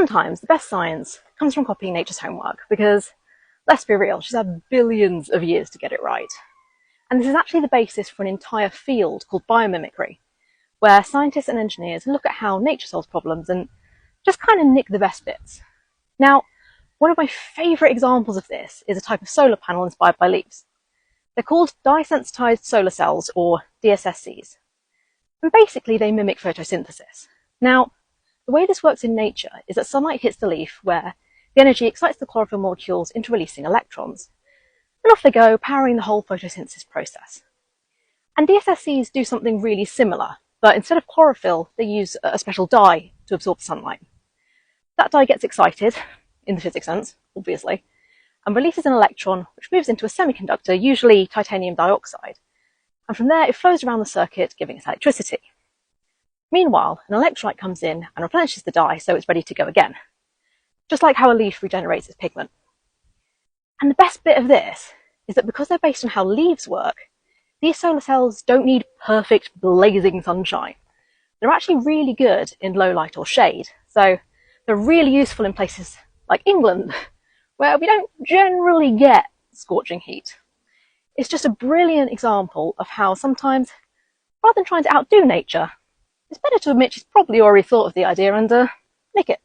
sometimes the best science comes from copying nature's homework because, let's be real, she's had billions of years to get it right. And this is actually the basis for an entire field called biomimicry, where scientists and engineers look at how nature solves problems and just kind of nick the best bits. Now, one of my favourite examples of this is a type of solar panel inspired by leaves. They're called dye-sensitized solar cells, or DSSCs. And basically they mimic photosynthesis. Now, the way this works in nature is that sunlight hits the leaf where the energy excites the chlorophyll molecules into releasing electrons. And off they go, powering the whole photosynthesis process. And DSSCs do something really similar, but instead of chlorophyll, they use a special dye to absorb the sunlight. That dye gets excited, in the physics sense, obviously, and releases an electron, which moves into a semiconductor, usually titanium dioxide. And from there, it flows around the circuit, giving us electricity. Meanwhile, an electrolyte comes in and replenishes the dye so it's ready to go again, just like how a leaf regenerates its pigment. And the best bit of this is that because they're based on how leaves work, these solar cells don't need perfect blazing sunshine. They're actually really good in low light or shade, so they're really useful in places like England, where we don't generally get scorching heat. It's just a brilliant example of how sometimes, rather than trying to outdo nature, it's better to admit she's probably already thought of the idea and nick it.